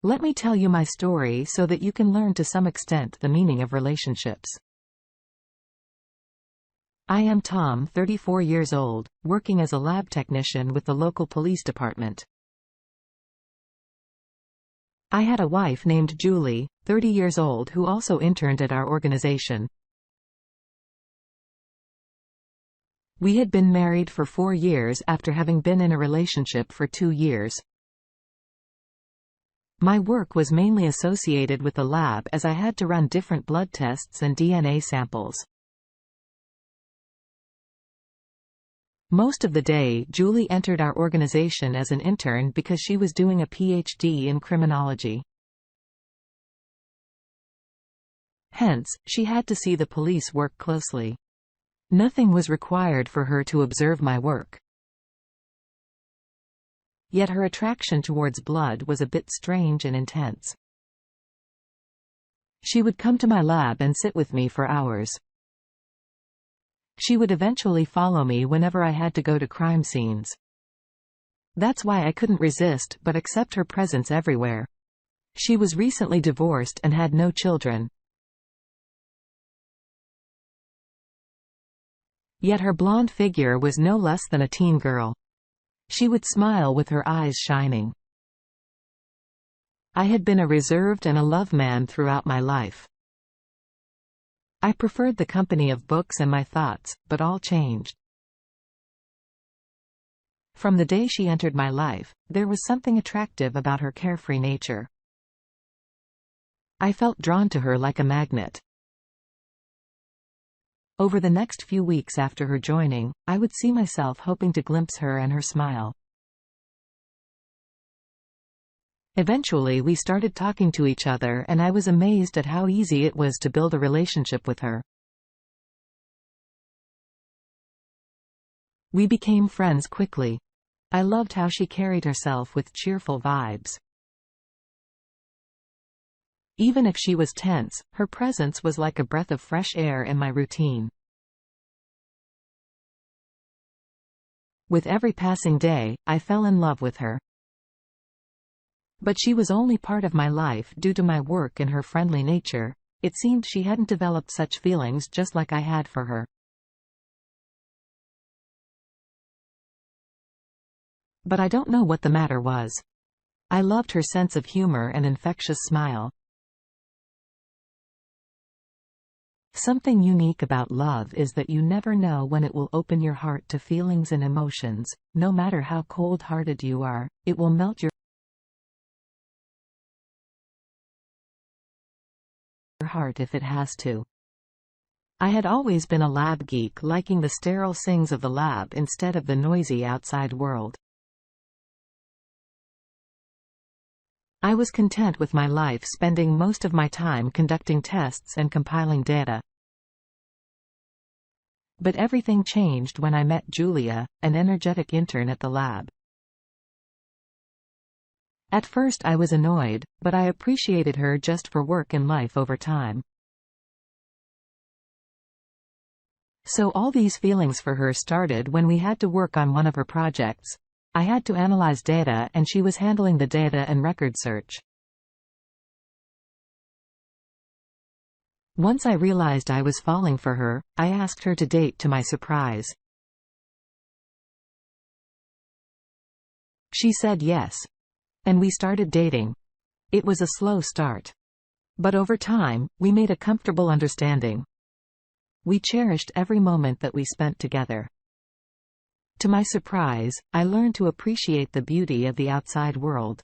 Let me tell you my story so that you can learn to some extent the meaning of relationships. I am Tom, 34 years old, working as a lab technician with the local police department. I had a wife named Julie, 30 years old, who also interned at our organization. We had been married for 4 years after having been in a relationship for 2 years. My work was mainly associated with the lab as I had to run different blood tests and DNA samples. Most of the day, Julie entered our organization as an intern because she was doing a PhD in criminology. Hence, she had to see the police work closely. Nothing was required for her to observe my work. Yet her attraction towards blood was a bit strange and intense. She would come to my lab and sit with me for hours. She would eventually follow me whenever I had to go to crime scenes. That's why I couldn't resist but accept her presence everywhere. She was recently divorced and had no children. Yet her blonde figure was no less than a teen girl. She would smile with her eyes shining. I had been a reserved and a love man throughout my life. I preferred the company of books and my thoughts, but all changed. From the day she entered my life, there was something attractive about her carefree nature. I felt drawn to her like a magnet. Over the next few weeks after her joining, I would see myself hoping to glimpse her and her smile. Eventually we started talking to each other and I was amazed at how easy it was to build a relationship with her. We became friends quickly. I loved how she carried herself with cheerful vibes. Even if she was tense, her presence was like a breath of fresh air in my routine. With every passing day, I fell in love with her. But she was only part of my life due to my work and her friendly nature. It seemed she hadn't developed such feelings just like I had for her. But I don't know what the matter was. I loved her sense of humor and infectious smile. Something unique about love is that you never know when it will open your heart to feelings and emotions. No matter how cold-hearted you are, it will melt your heart if it has to. I had always been a lab geek, liking the sterile things of the lab instead of the noisy outside world. I was content with my life spending most of my time conducting tests and compiling data. But everything changed when I met Julia, an energetic intern at the lab. At first I was annoyed, but I appreciated her just for work and life over time. So all these feelings for her started when we had to work on one of her projects. I had to analyze data and she was handling the data and record search. Once I realized I was falling for her, I asked her to date to my surprise. She said yes. And we started dating. It was a slow start. But over time, we made a comfortable understanding. We cherished every moment that we spent together. To my surprise, I learned to appreciate the beauty of the outside world.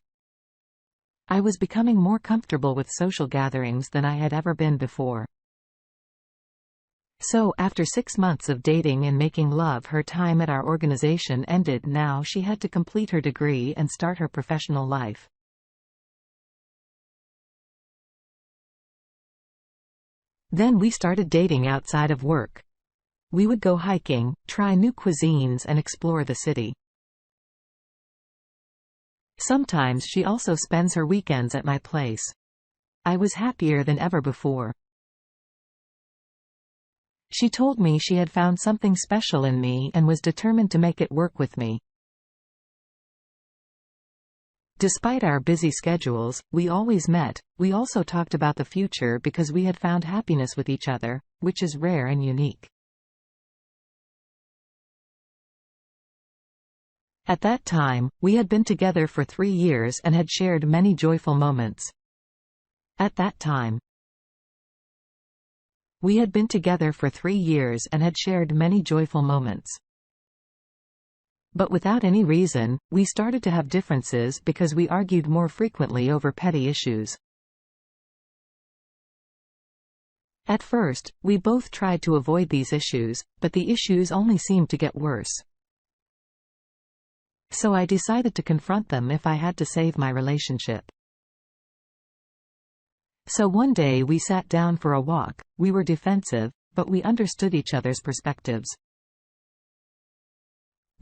I was becoming more comfortable with social gatherings than I had ever been before. So, after 6 months of dating and making love, her time at our organization ended. Now she had to complete her degree and start her professional life. Then we started dating outside of work. We would go hiking, try new cuisines and explore the city. Sometimes she also spends her weekends at my place. I was happier than ever before. She told me she had found something special in me and was determined to make it work with me. Despite our busy schedules, we always met. We also talked about the future because we had found happiness with each other, which is rare and unique. At that time, we had been together for 3 years and had shared many joyful moments. At that time, we had been together for 3 years and had shared many joyful moments. But without any reason, we started to have differences because we argued more frequently over petty issues. At first, we both tried to avoid these issues, but the issues only seemed to get worse. So I decided to confront them if I had to save my relationship. So one day we sat down for a walk. We were defensive, but we understood each other's perspectives.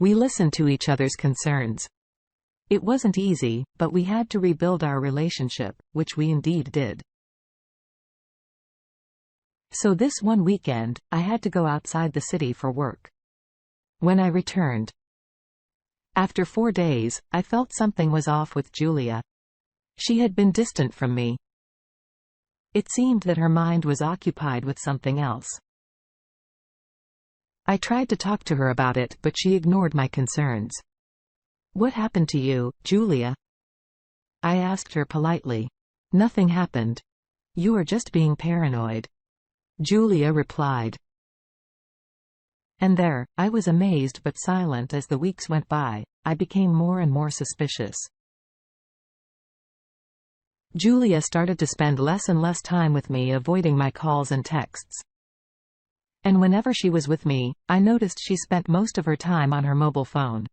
We listened to each other's concerns. It wasn't easy, but we had to rebuild our relationship, which we indeed did. So this one weekend, I had to go outside the city for work. When I returned, after 4 days, I felt something was off with Julia. She had been distant from me. It seemed that her mind was occupied with something else. I tried to talk to her about it, but she ignored my concerns. "What happened to you, Julia?" I asked her politely. "Nothing happened. You are just being paranoid," Julia replied. And there, I was amazed but silent. As the weeks went by, I became more and more suspicious. Julia started to spend less and less time with me, avoiding my calls and texts. And whenever she was with me, I noticed she spent most of her time on her mobile phone.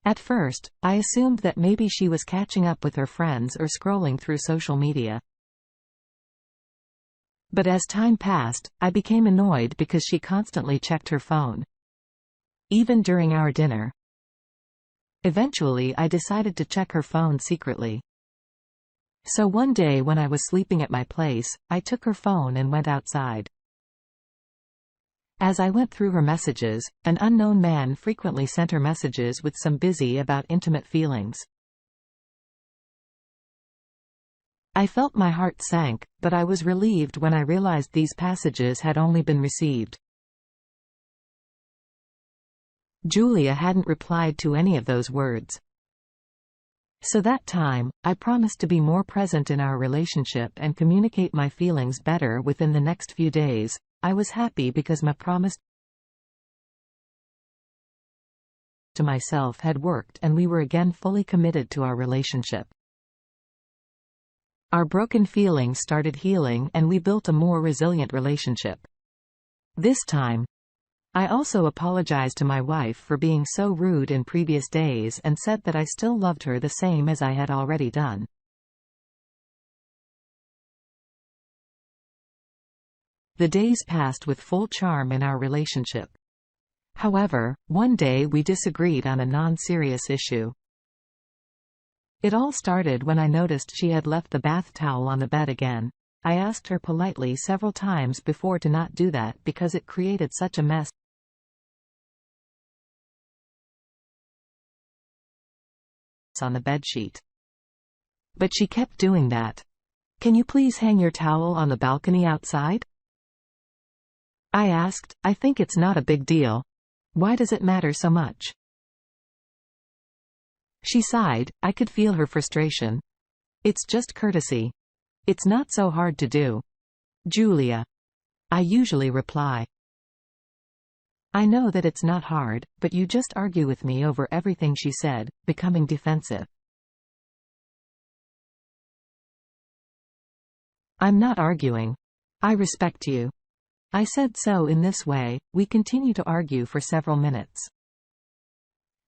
At first, I assumed that maybe she was catching up with her friends or scrolling through social media. But as time passed, I became annoyed because she constantly checked her phone, even during our dinner. Eventually, I decided to check her phone secretly. So one day when I was sleeping at my place, I took her phone and went outside. As I went through her messages, an unknown man frequently sent her messages with some busy about intimate feelings. I felt my heart sank, but I was relieved when I realized these passages had only been received. Julia hadn't replied to any of those words. So that time, I promised to be more present in our relationship and communicate my feelings better within the next few days. I was happy because my promise to myself had worked and we were again fully committed to our relationship. Our broken feelings started healing and we built a more resilient relationship. This time, I also apologized to my wife for being so rude in previous days and said that I still loved her the same as I had already done. The days passed with full charm in our relationship. However, one day we disagreed on a non-serious issue. It all started when I noticed she had left the bath towel on the bed again. I asked her politely several times before to not do that because it created such a mess on the bedsheet. But she kept doing that. "Can you please hang your towel on the balcony outside?" I asked. "I think it's not a big deal. Why does it matter so much?" She sighed. I could feel her frustration. "It's just courtesy. It's not so hard to do, Julia," I usually reply. "I know that it's not hard, but you just argue with me over everything," she said, becoming defensive. "I'm not arguing. I respect you," I said. So in this way, we continued to argue for several minutes.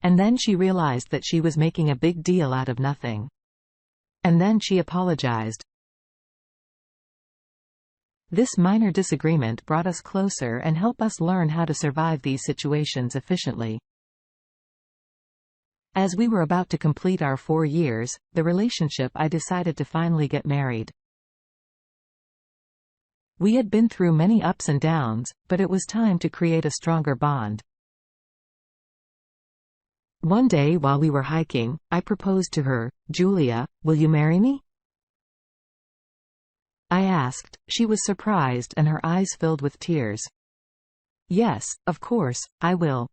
And then she realized that she was making a big deal out of nothing. And then she apologized. This minor disagreement brought us closer and helped us learn how to survive these situations efficiently. As we were about to complete our 4 years, the relationship, I decided to finally get married. We had been through many ups and downs, but it was time to create a stronger bond. One day while we were hiking, I proposed to her. "Julia, will you marry me?" I asked. She was surprised and her eyes filled with tears. "Yes, of course, I will."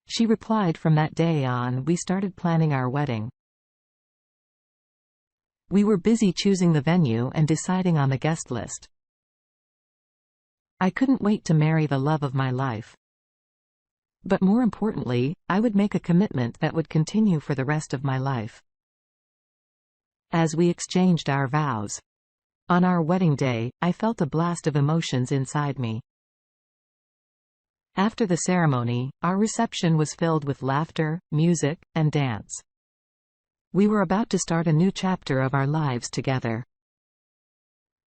She replied. From that day on, we started planning our wedding. We were busy choosing the venue and deciding on the guest list. I couldn't wait to marry the love of my life. But more importantly, I would make a commitment that would continue for the rest of my life. As we exchanged our vows. On our wedding day, I felt a blast of emotions inside me. After the ceremony, our reception was filled with laughter, music, and dance. We were about to start a new chapter of our lives together.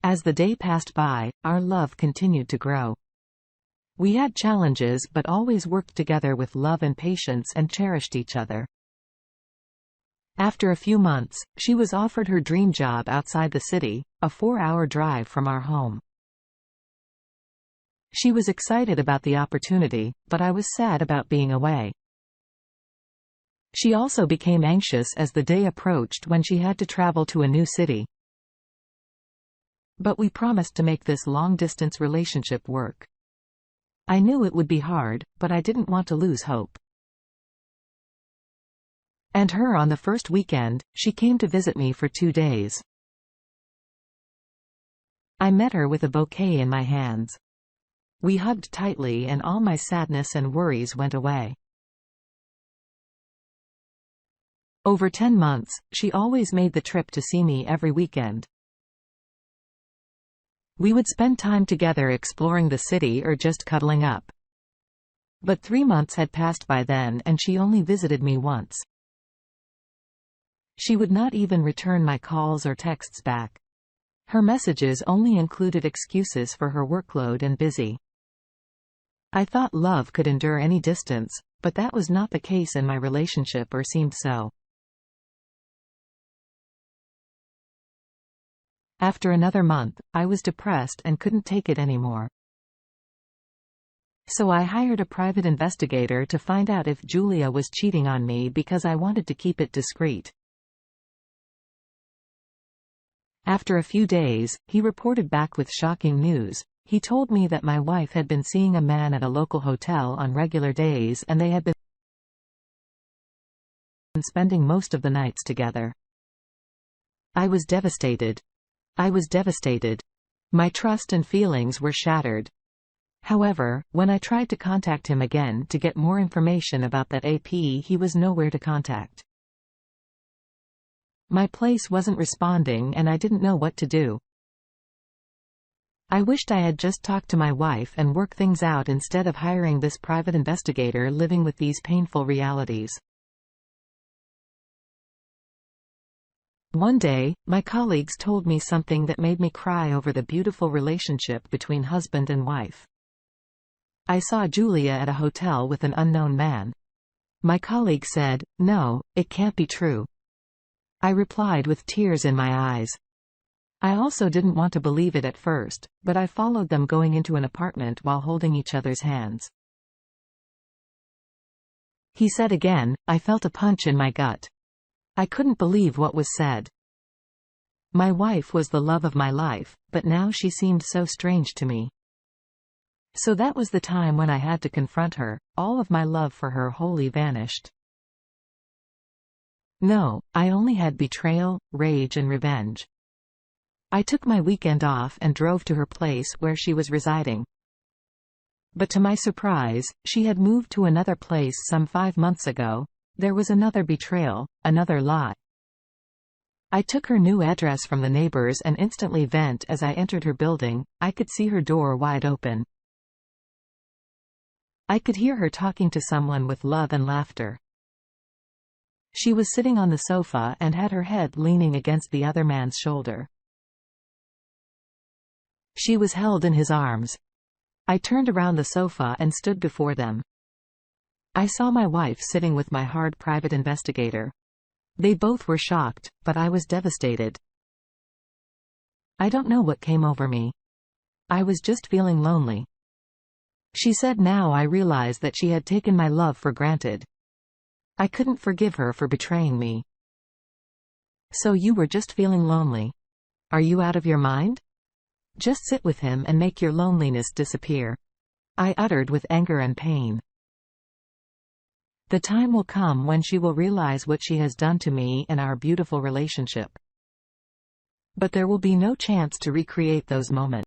As the day passed by, our love continued to grow. We had challenges but always worked together with love and patience and cherished each other. After a few months, she was offered her dream job outside the city, a 4-hour drive from our home. She was excited about the opportunity, but I was sad about being away. She also became anxious as the day approached when she had to travel to a new city. But we promised to make this long-distance relationship work. I knew it would be hard, but I didn't want to lose hope. And her on the first weekend, she came to visit me for 2 days. I met her with a bouquet in my hands. We hugged tightly and all my sadness and worries went away. Over 10 months, she always made the trip to see me every weekend. We would spend time together exploring the city or just cuddling up. But 3 months had passed by then and she only visited me once. She would not even return my calls or texts back. Her messages only included excuses for her workload and busy. I thought love could endure any distance, but that was not the case in my relationship or seemed so. After another month, I was depressed and couldn't take it anymore. So I hired a private investigator to find out if Julia was cheating on me because I wanted to keep it discreet. After a few days, he reported back with shocking news. He told me that my wife had been seeing a man at a local hotel on regular days and they had been spending most of the nights together. I was devastated. My trust and feelings were shattered. However, when I tried to contact him again to get more information about that AP, he was nowhere to contact. My place wasn't responding and I didn't know what to do. I wished I had just talked to my wife and worked things out instead of hiring this private investigator living with these painful realities. One day, my colleagues told me something that made me cry over the beautiful relationship between husband and wife. I saw Julia at a hotel with an unknown man. My colleague said, "No, it can't be true." I replied with tears in my eyes. I also didn't want to believe it at first, but I followed them going into an apartment while holding each other's hands. He said again. I felt a punch in my gut. I couldn't believe what was said. My wife was the love of my life, but now she seemed so strange to me. So that was the time when I had to confront her. All of my love for her wholly vanished. No, I only had betrayal, rage and revenge. I took my weekend off and drove to her place where she was residing. But to my surprise, she had moved to another place some 5 months ago. There was another betrayal, another lie. I took her new address from the neighbors and instantly vent as I entered her building. I could see her door wide open. I could hear her talking to someone with love and laughter. She was sitting on the sofa and had her head leaning against the other man's shoulder. She was held in his arms. I turned around the sofa and stood before them. I saw my wife sitting with my hard private investigator. They both were shocked, but I was devastated. I don't know what came over me. I was just feeling lonely. She said now I realize that she had taken my love for granted. I couldn't forgive her for betraying me. So you were just feeling lonely. Are you out of your mind? Just sit with him and make your loneliness disappear. I uttered with anger and pain. The time will come when she will realize what she has done to me and our beautiful relationship. But there will be no chance to recreate those moments.